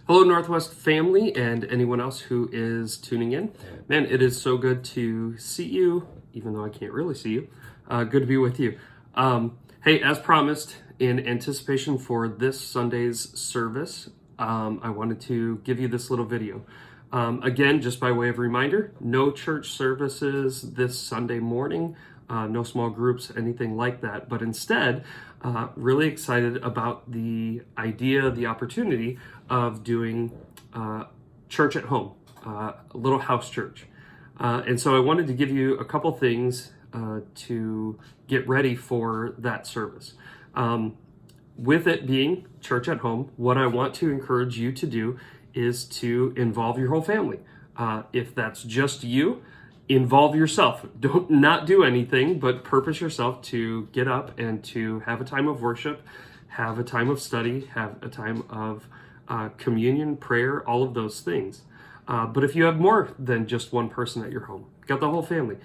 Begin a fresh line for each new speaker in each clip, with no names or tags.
Hello, Northwest family, and anyone else who is tuning in. Man, it is so good to see you, even though I can't really see you. Good to be with you. Hey, as promised, in anticipation for this Sunday's service, I wanted to give you this little video. Again, just by way of reminder, no church services this Sunday morning, no small groups, anything like that, but instead, really excited about the idea, the opportunity of doing church at home, a little house church. And so I wanted to give you a couple things to get ready for that service. With it being church at home, what I want to encourage you to do is to involve your whole family. If that's just you, involve yourself. Don't not do anything, but purpose yourself to get up and to have a time of worship, have a time of study, have a time of communion, prayer, all of those things. But if you have more than just one person at your home, got the whole family,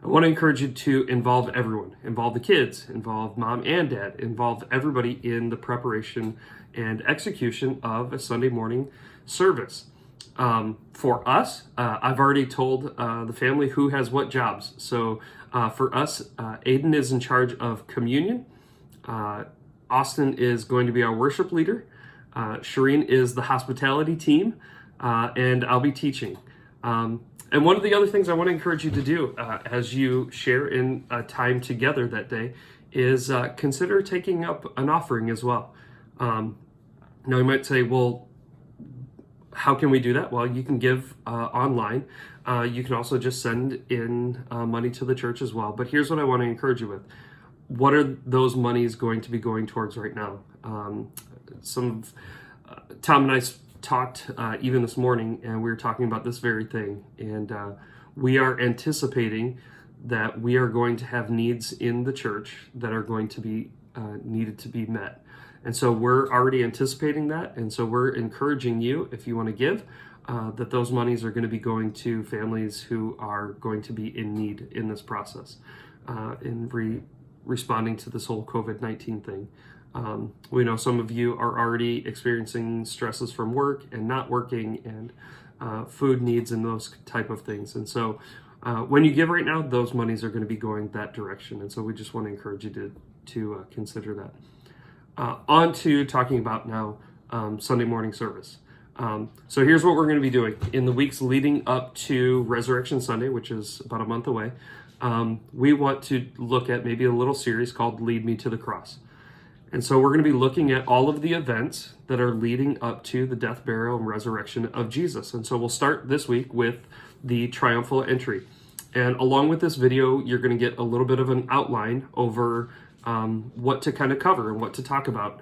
I want to encourage you to involve everyone, involve the kids, involve mom and dad, involve everybody in the preparation and execution of a Sunday morning service. For us, I've already told the family who has what jobs. So for us, Aiden is in charge of communion. Austin is going to be our worship leader. Shireen is the hospitality team, and I'll be teaching. And one of the other things I want to encourage you to do as you share in a time together that day is consider taking up an offering as well. Now you might say, well, how can we do that? Well, you can give online. You can also just send in money to the church as well. But here's what I want to encourage you with. What are those monies going to be going towards right now? Tom and I talked even this morning, and we were talking about this very thing. And we are anticipating that we are going to have needs in the church that are going to be needed to be met. And so we're already anticipating that. And so we're encouraging you, if you want to give, that those monies are going to be going to families who are going to be in need in this process, in responding to this whole COVID-19 thing. We know some of you are already experiencing stresses from work and not working and food needs and those type of things. And so when you give right now, those monies are going to be going that direction. And so we just want to encourage you to consider that. On to talking about now Sunday morning service. So here's what we're going to be doing. In the weeks leading up to Resurrection Sunday, which is about a month away, we want to look at maybe a little series called Lead Me to the Cross. And so we're going to be looking at all of the events that are leading up to the death, burial, and resurrection of Jesus. And so we'll start this week with the triumphal entry. And along with this video, you're going to get a little bit of an outline over what to kind of cover and what to talk about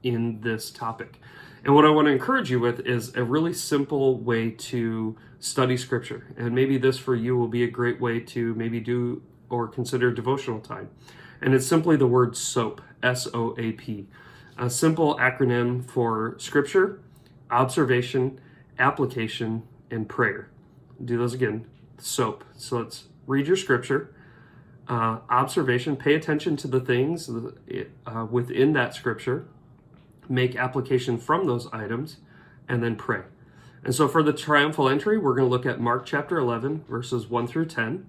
in this topic. And what I want to encourage you with is a really simple way to study scripture. And maybe this for you will be a great way to maybe do or consider devotional time. And it's simply the word SOAP, S-O-A-P, a simple acronym for scripture, observation, application, and prayer. Do those again, SOAP. So let's read your scripture. Observation, pay attention to the things within that scripture, make application from those items, and then pray. And so for the triumphal entry, we're going to look at Mark chapter 11, verses 1 through 10.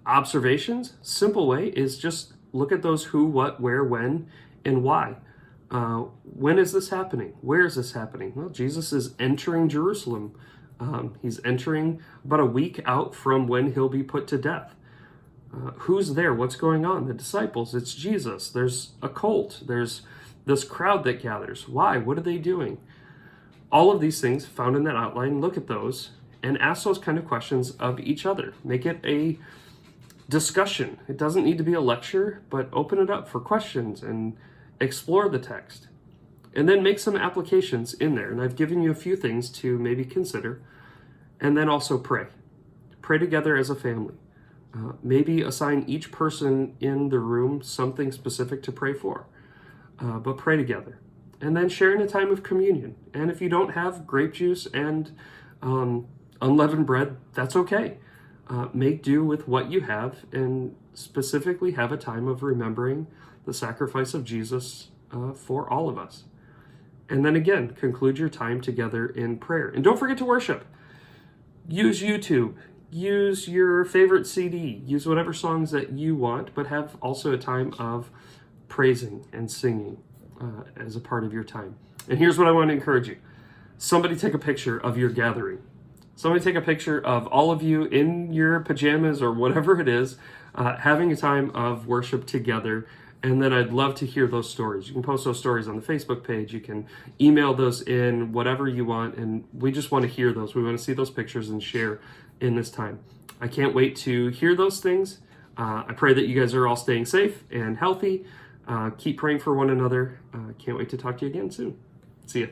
Observations, simple way, is just look at those who, what, where, when, and why. When is this happening? Where is this happening? Well, Jesus is entering Jerusalem. He's entering about a week out from when he'll be put to death. Who's there? What's going on? The disciples. It's Jesus. There's a Colt. There's this crowd that gathers. Why? What are they doing? All of these things found in that outline, look at those and ask those kind of questions of each other. Make it a discussion. It doesn't need to be a lecture, but open it up for questions and explore the text. And then make some applications in there. And I've given you a few things to maybe consider. And then also pray. Pray together as a family. Maybe assign each person in the room something specific to pray for, but pray together. And then share in a time of communion. And if you don't have grape juice and unleavened bread, that's okay. Make do with what you have and specifically have a time of remembering the sacrifice of Jesus for all of us. And then again, conclude your time together in prayer. And don't forget to worship. Use YouTube. Use your favorite CD. Use whatever songs that you want, but have also a time of praising and singing as a part of your time. And here's what I want to encourage you. Somebody take a picture of your gathering. Somebody take a picture of all of you in your pajamas or whatever it is, having a time of worship together. And then I'd love to hear those stories. You can post those stories on the Facebook page. You can email those in, whatever you want. And we just want to hear those. We want to see those pictures and share in this time. I can't wait to hear those things. I pray that you guys are all staying safe and healthy. Keep praying for one another. Can't wait to talk to you again soon. See ya.